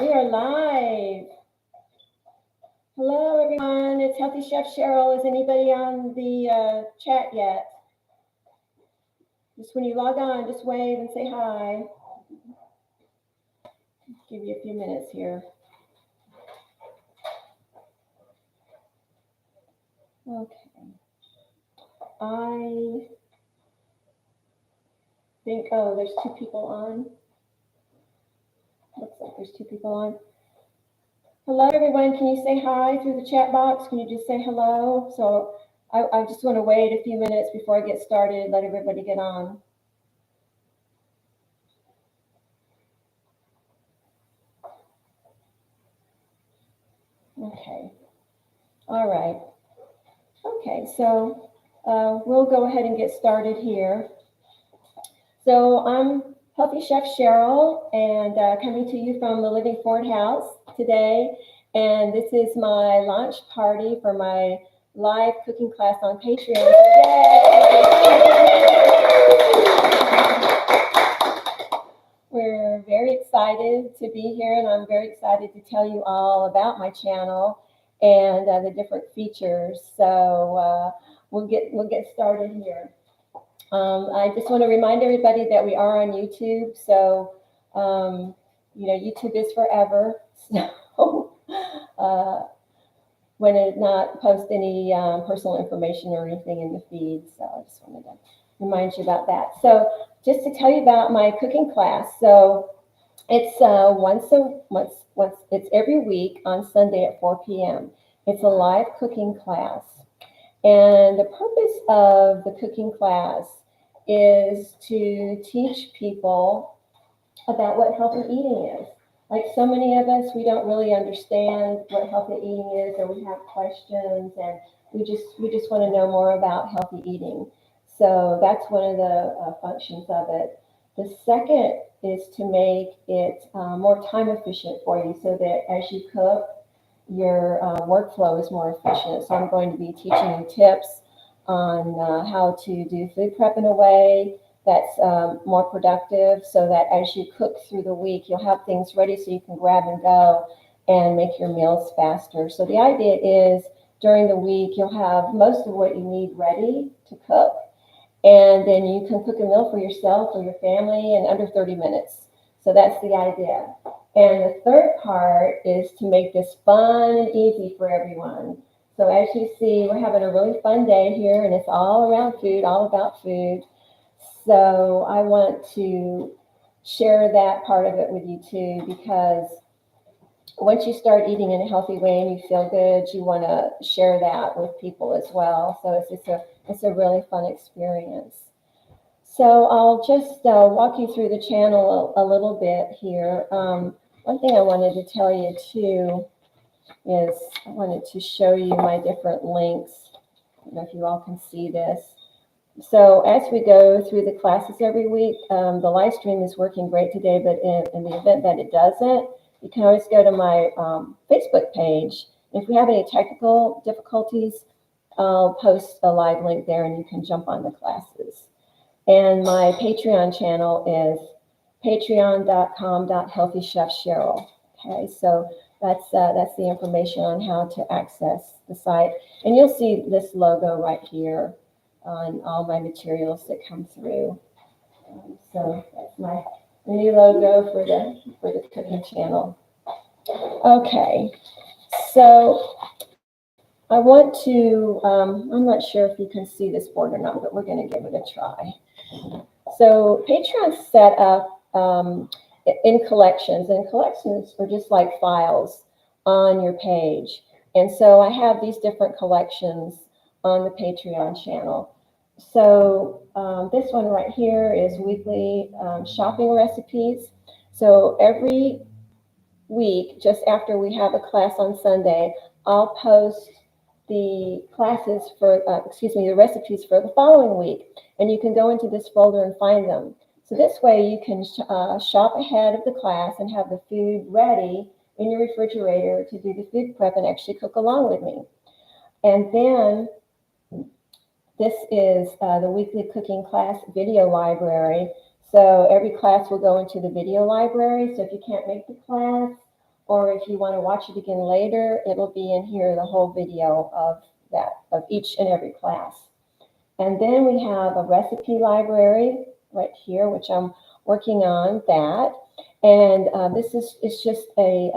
We are live. Hello, everyone. It's Healthy Chef Cheryl. Is anybody on the chat yet? Just when you log on, just wave and say hi. Give you a few minutes here. Okay. I think, oh, there's two people on. Looks like there's two people on. Hello, everyone. Can you say hi through the chat box? Can you just say hello? So I just want to wait a few minutes before I get started, let everybody get on. Okay. All right. Okay, so we'll go ahead and get started here. So I'm Healthy Chef Cheryl, and coming to you from the Living Ford House today. And this is my launch party for my live cooking class on Patreon. We're very excited to be here, and I'm very excited to tell you all about my channel and the different features. So we'll get started here. I just want to remind everybody that we are on YouTube. So YouTube is forever. So when it not post any personal information or anything in the feed. So I just wanted to remind you about that. So just to tell you about my cooking class. So it's it's every week on Sunday at 4 p.m. It's a live cooking class. And the purpose of the cooking class is to teach people about what healthy eating is. Like so many of us, we don't really understand what healthy eating is, or we have questions, and we just want to know more about healthy eating. So that's one of the functions of it. The second is to make it more time efficient for you, so that as you cook, your workflow is more efficient. So I'm going to be teaching you tips on how to do food prep in a way that's more productive, so that as you cook through the week, you'll have things ready so you can grab and go and make your meals faster. So the idea is during the week, you'll have most of what you need ready to cook, and then you can cook a meal for yourself or your family in under 30 minutes. So that's the idea. And the third part is to make this fun and easy for everyone. So as you see, we're having a really fun day here, and it's all around food, all about food. So I want to share that part of it with you too, because once you start eating in a healthy way and you feel good, you want to share that with people as well. So it's a really fun experience. So I'll just walk you through the channel a little bit here. One thing I wanted to tell you too is I wanted to show you my different links. I don't know if you all can see this. So as we go through the classes every week, the live stream is working great today, but in the event that it doesn't, you can always go to my Facebook page. If we have any technical difficulties, I'll post a live link there and you can jump on the classes. And my Patreon channel is patreon.com/healthychefcheryl. Okay, so that's the information on how to access the site. And you'll see this logo right here on all my materials that come through. So that's my new logo for the cooking channel. Okay, so I want to, I'm not sure if you can see this board or not, but we're going to give it a try. So Patreon's set up in collections, and collections are just like files on your page. And so I have these different collections on the Patreon channel. So this one right here is weekly shopping recipes. So every week, just after we have a class on Sunday, I'll post the classes for, the recipes for the following week. And you can go into this folder and find them. So this way you can shop ahead of the class and have the food ready in your refrigerator to do the food prep and actually cook along with me. And then this is the weekly cooking class video library. So every class will go into the video library. So if you can't make the class, or if you want to watch it again later, it'll be in here, the whole video of each and every class. And then we have a recipe library right here, which I'm working on that. And this is it's just a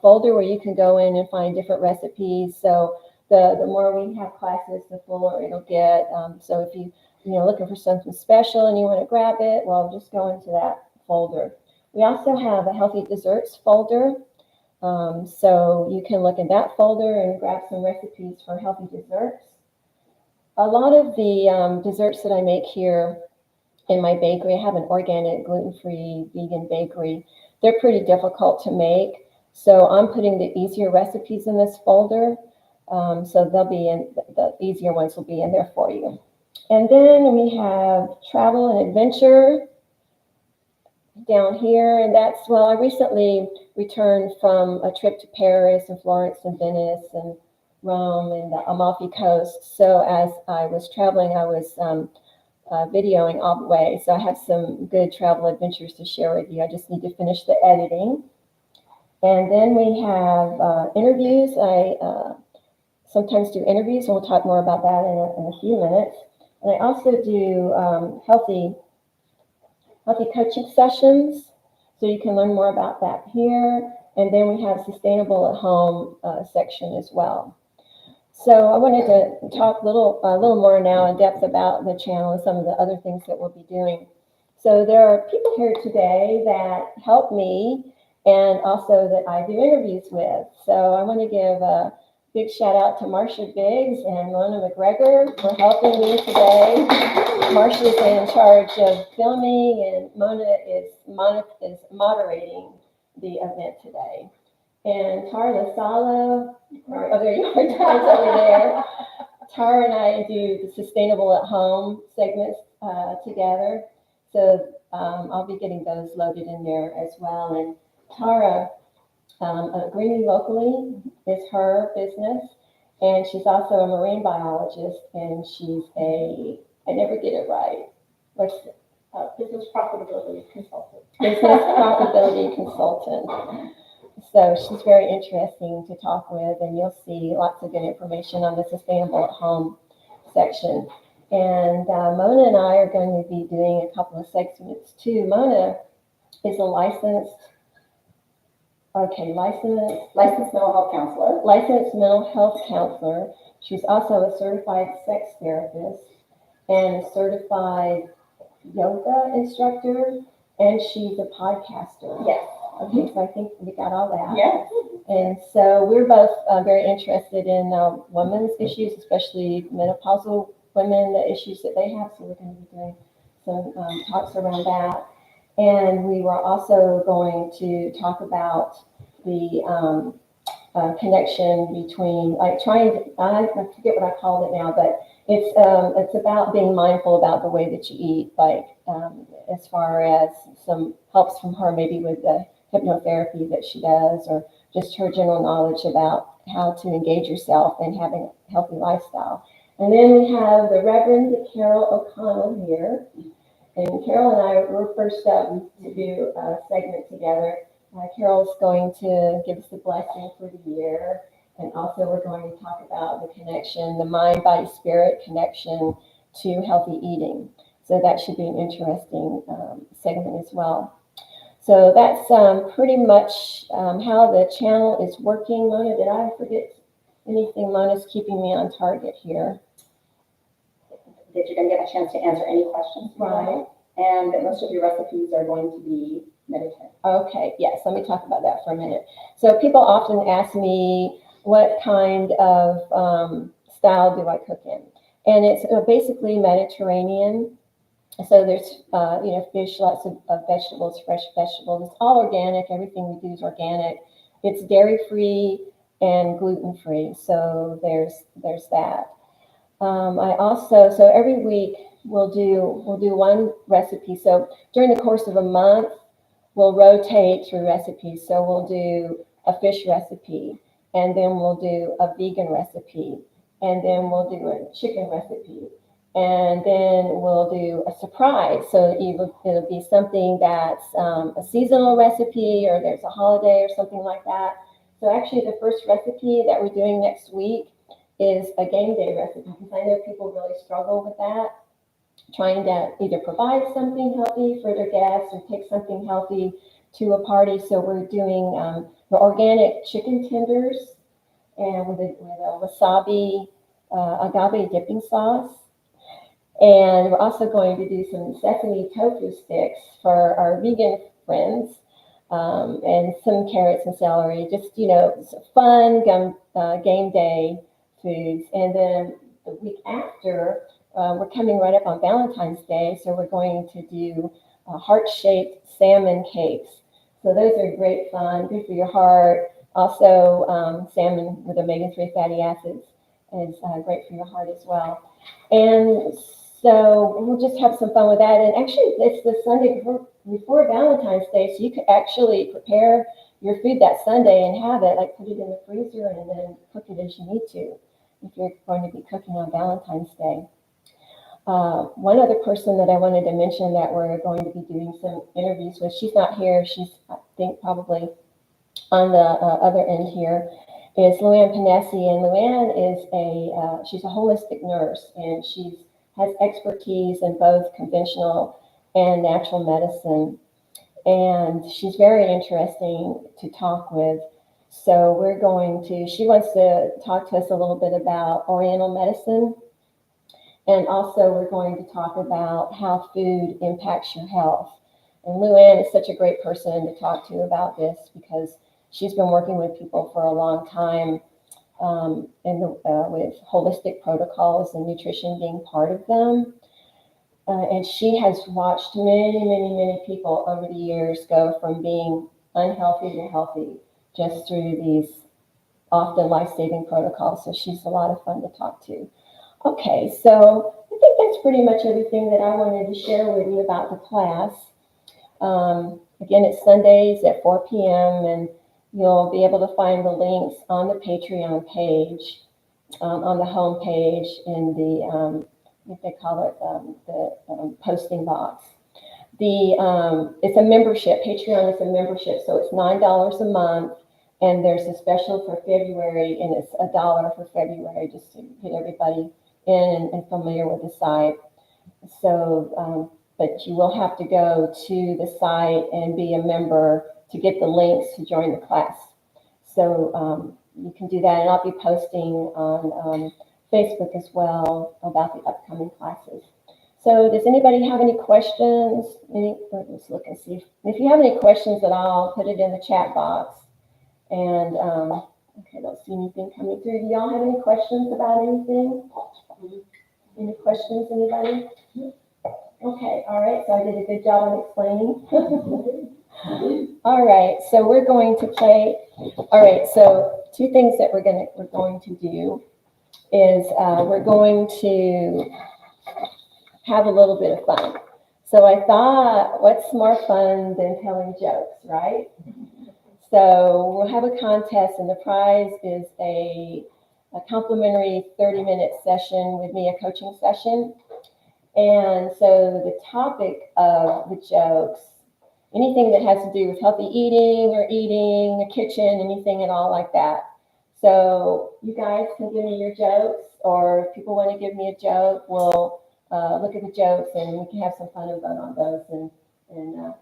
folder where you can go in and find different recipes. So the more we have classes, the fuller it'll get. So if you're looking for something special and you want to grab it, well, just go into that folder. We also have a healthy desserts folder. So you can look in that folder and grab some recipes for healthy desserts. A lot of the desserts that I make here in my bakery, I have an organic, gluten-free, vegan bakery. They're pretty difficult to make. So I'm putting the easier recipes in this folder. So they'll be in, the easier ones will be in there for you. And then we have travel and adventure down here. And that's, well, I recently returned from a trip to Paris and Florence and Venice and Rome and the Amalfi Coast. So as I was traveling, I was videoing all the way. So I have some good travel adventures to share with you. I just need to finish the editing. And then we have interviews. I sometimes do interviews, and we'll talk more about that in a few minutes. And I also do healthy coaching sessions. So you can learn more about that here. And then we have sustainable at home section as well. So I wanted to talk a little more now in depth about the channel and some of the other things that we'll be doing. So there are people here today that help me and also that I do interviews with. So I want to give a big shout out to Marcia Biggs and Mona McGregor for helping me today. Marcia is in charge of filming and Mona is moderating the event today. And Tara Lasala, there you are, Tara's over there. Tara and I do the Sustainable at Home segments together. So I'll be getting those loaded in there as well. And Tara, Greening Locally is her business. And she's also a marine biologist. And she's I never get it right. What's business profitability consultant. Business profitability consultant. So she's very interesting to talk with, and you'll see lots of good information on the Sustainable at Home section. And Mona and I are going to be doing a couple of segments too. Mona is a licensed mental health counselor. Licensed mental health counselor. She's also a certified sex therapist and a certified yoga instructor, and she's a podcaster. Yes. Okay, so I think we got all that. Yes. And so we're both very interested in women's issues, especially menopausal women, the issues that they have. So we're going to be doing some talks around that. And we were also going to talk about the connection between, I forget what I called it now, but it's about being mindful about the way that you eat, as far as some helps from her, maybe with the hypnotherapy that she does, or just her general knowledge about how to engage yourself and having a healthy lifestyle. And then we have the Reverend Carol O'Connell here. And Carol and I were first up to do a segment together. Carol's going to give us the blessing for the year. And also we're going to talk about the connection, the mind, body, spirit connection to healthy eating. So that should be an interesting segment as well. So that's pretty much how the channel is working. Mona, did I forget anything? Mona's keeping me on target here. That you're going to get a chance to answer any questions. Right. And that most of your recipes are going to be meditative. Okay, yes, let me talk about that for a minute. So people often ask me what kind of style do I cook in? And it's basically Mediterranean. So there's, fish, lots of vegetables, fresh vegetables. It's all organic. Everything we do is organic. It's dairy-free and gluten-free. So there's that. So every week we'll do one recipe. So during the course of a month, we'll rotate through recipes. So we'll do a fish recipe, and then we'll do a vegan recipe, and then we'll do a chicken recipe. And then we'll do a surprise. So it'll be something that's a seasonal recipe, or there's a holiday or something like that. So actually the first recipe that we're doing next week is a game day recipe, because I know people really struggle with that, trying to either provide something healthy for their guests or take something healthy to a party. So we're doing the organic chicken tenders, and with a wasabi agave dipping sauce. And we're also going to do some sesame tofu sticks for our vegan friends, and some carrots and celery, just, some fun game day foods. And then the week after, we're coming right up on Valentine's Day, so we're going to do heart-shaped salmon cakes. So those are great fun, good for your heart. Also, salmon with omega-3 fatty acids is great for your heart as well. And so we'll just have some fun with that. And actually, it's the Sunday before Valentine's Day, so you could actually prepare your food that Sunday and have it, like put it in the freezer and then cook it as you need to, if you're going to be cooking on Valentine's Day. One other person that I wanted to mention that we're going to be doing some interviews with, she's not here, she's, I think, probably on the other end here, is Luann Panesi. And Luann is she's a holistic nurse, and she has expertise in both conventional and natural medicine. And she's very interesting to talk with. So she wants to talk to us a little bit about Oriental medicine. And also we're going to talk about how food impacts your health. And Luann is such a great person to talk to about this, because she's been working with people for a long time, with holistic protocols and nutrition being part of them. And she has watched many, many, many people over the years go from being unhealthy to healthy just through these often life-saving protocols. So she's a lot of fun to talk to. Okay, so I think that's pretty much everything that I wanted to share with you about the class. Again, it's Sundays at 4 p.m. and you'll be able to find the links on the Patreon page, on the home page in the, what they call it, the posting box. It's a membership. Patreon is a membership, so it's $9 a month, and there's a special for February, and it's $1 for February, just to get everybody in and familiar with the site. So, but you will have to go to the site and be a member to get the links to join the class. So you can do that, and I'll be posting on Facebook as well about the upcoming classes. So does anybody have any questions? Let's look and see. If you have any questions at all, put it in the chat box. And okay, I don't see anything coming through. Do y'all have any questions about anything? Any questions, anybody? Okay, all right, so I did a good job on explaining. All right, so we're going to play. All right, so two things that we're going to do is we're going to have a little bit of fun. So I thought, what's more fun than telling jokes, right? So we'll have a contest, and the prize is a complimentary 30-minute session with me, a coaching session. And so the topic of the jokes, anything that has to do with healthy eating or eating, the kitchen, anything at all like that. So you guys can give me your jokes, or if people want to give me a joke, we'll look at the jokes and we can have some fun and vote on those, and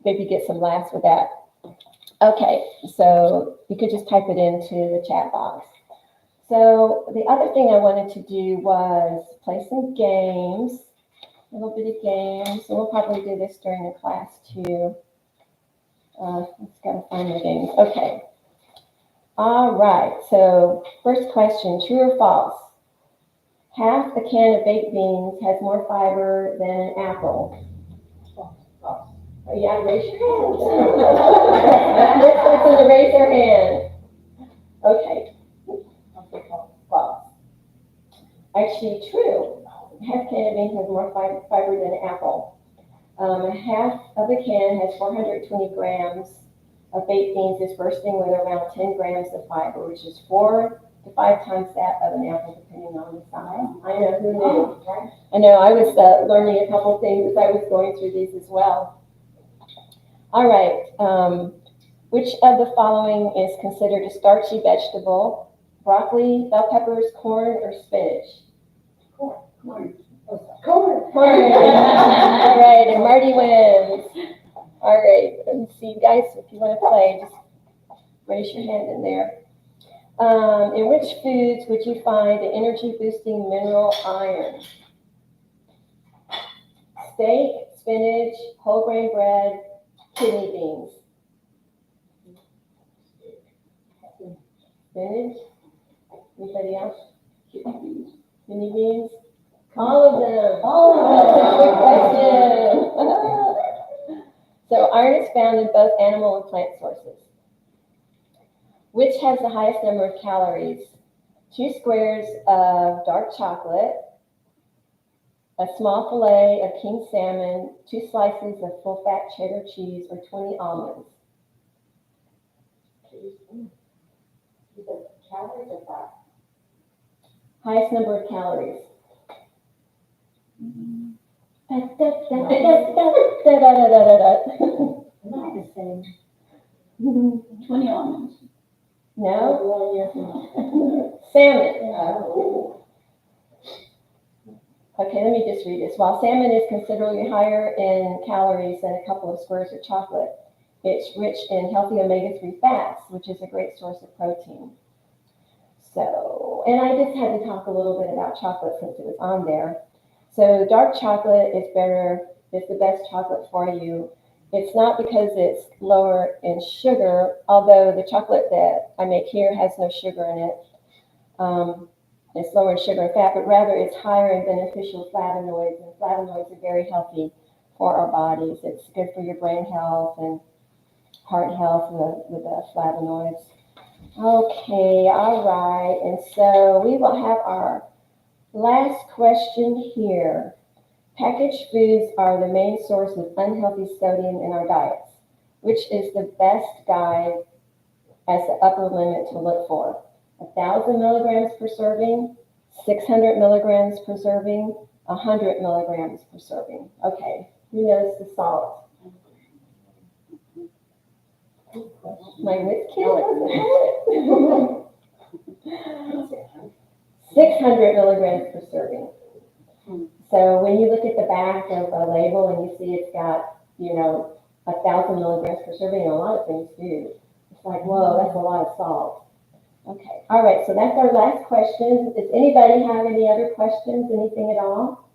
maybe get some laughs with that. Okay, so you could just type it into the chat box. So the other thing I wanted to do was play some games, a little bit of games, and we'll probably do this during the class too. Let's gotta find the games. Okay. All right, so first question, true or false? Half a can of baked beans has more fiber than an apple. False. Yeah, raise your hand. This person to raise their hand. Okay. False. Actually, true. Half can of beans has more fiber than an apple. Half of a can has 420 grams of baked beans is bursting with around 10 grams of fiber, which is 4 to 5 times that of an apple, depending on the size. I know, who knew? I know, I was learning a couple things as I was going through these as well. All right, which of the following is considered a starchy vegetable? Broccoli, bell peppers, corn, or spinach? Corn. Corn. All right, and Marty wins. All right, let me see, guys, if you want to play, just raise your hand in there. In which foods would you find the energy-boosting mineral iron? Steak, spinach, whole grain bread, kidney beans. Spinach? Anybody else? Kidney beans? All of them. That's a good question. So iron is found in both animal and plant sources. Which has the highest number of calories? 2 squares of dark chocolate, a small fillet of king salmon, 2 slices of full-fat cheddar cheese, or 20 almonds. Calories or fat? Highest number of calories. Not the same. 20 almonds. No? Salmon. Okay, let me just read this. While salmon is considerably higher in calories than a couple of squares of chocolate, it's rich in healthy omega-3 fats, which is a great source of protein. So, and I just had to talk a little bit about chocolate since it was on there. So dark chocolate is the best chocolate for you. It's not because it's lower in sugar, although the chocolate that I make here has no sugar in it. It's lower in sugar and fat, but rather it's higher in beneficial flavonoids, and flavonoids are very healthy for our bodies. It's good for your brain health and heart health with the flavonoids. Okay, all right, and so we will have our last question here. Packaged foods are the main source of unhealthy sodium in our diets. Which is the best guide as the upper limit to look for? 1,000 milligrams per serving, 600 milligrams per serving, 100 milligrams per serving. Okay, who knows the salt? My wit kid doesn't know it. 600 milligrams per serving. So when you look at the back of a label and you see it's got, 1,000 milligrams per serving, and a lot of things do. It's like, whoa, that's a lot of salt. Okay, all right, so that's our last question. Does anybody have any other questions, anything at all?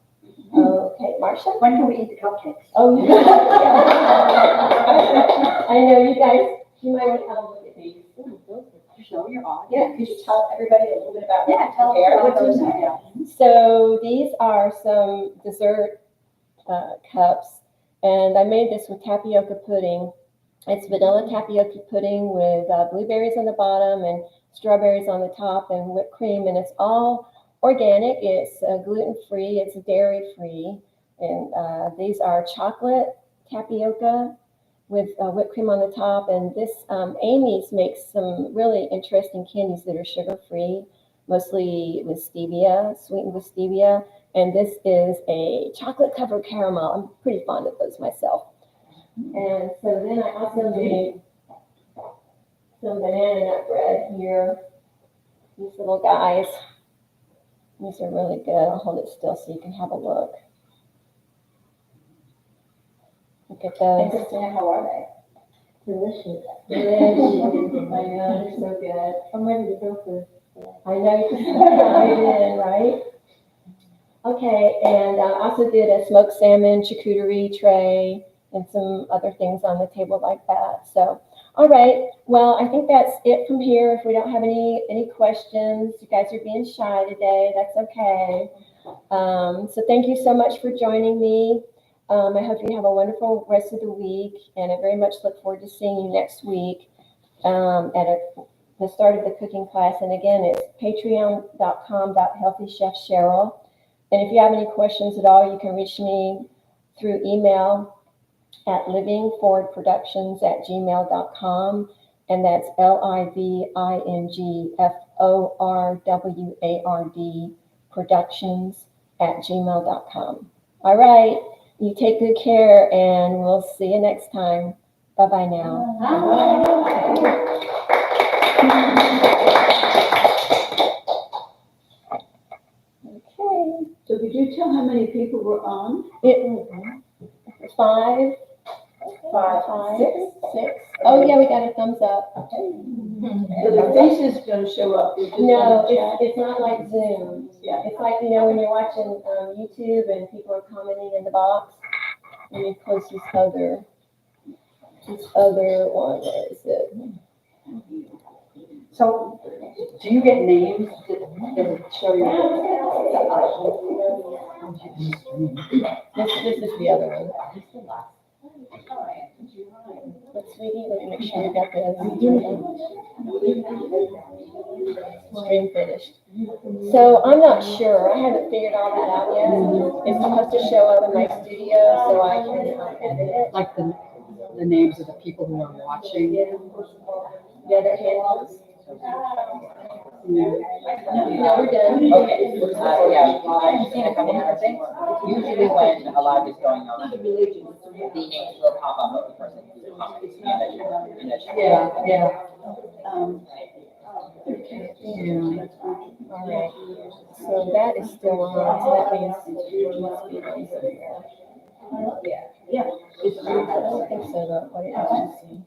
Okay, Marcia? When can we eat the cupcakes? Oh, I know, you guys, you might want to have a look at these. Show your audience. Yeah, could you tell everybody a little bit about Tell Prepare? us about those. So these are some dessert cups, and I made this with tapioca pudding. It's vanilla tapioca pudding with blueberries on the bottom and strawberries on the top and whipped cream, and it's all organic. It's gluten-free, it's dairy-free, and these are chocolate tapioca with whipped cream on the top. And this, Amy's makes some really interesting candies that are sugar-free, mostly with stevia, sweetened with stevia. And this is a chocolate-covered caramel. I'm pretty fond of those myself. And so then I also made some banana nut bread here. These little guys. These are really good. I'll hold it still so you can have a look. Look at those. Christina, how are they? Delicious. Delicious. I know, they're so good. I'm ready to go for I know, you can dive in, right? Okay, and I also did a smoked salmon charcuterie tray and some other things on the table like that. So, all right. Well, I think that's it from here. If we don't have any questions, you guys are being shy today. That's okay. So thank you so much for joining me. I hope you have a wonderful rest of the week, and I very much look forward to seeing you next week at the start of the cooking class. And again, it's patreon.com/healthychefcheryl. And if you have any questions at all, you can reach me through email at livingforwardproductions@gmail.com. and that's LIVINGFORWARD productions@gmail.com. All right, you take good care, and we'll see you next time. Bye-bye now. Okay. So did you tell how many people were on? Five, six. Oh, yeah, we got a thumbs up. So the faces don't show up. You're just No, on the chat? it's not like Zoom. Yeah. It's like, you know, when you're watching YouTube and people are commenting in the box, and you close this other one, where is it? So, do you get names that show your? This is the other one. But sweetie, let me make sure you got the stream finished. So I'm not sure. I haven't figured all that out yet. It's supposed to show up in my studio so I can edit it. Like the names of the people who are watching. The other handles. No, we're done. Okay, yeah, I've seen a couple of things. Usually when a live is going on, the names will pop up of the person who comments in the chat. Yeah. All right. So that is still on. So that means it must be on somewhere. Yeah. I don't think so, though. What did I see?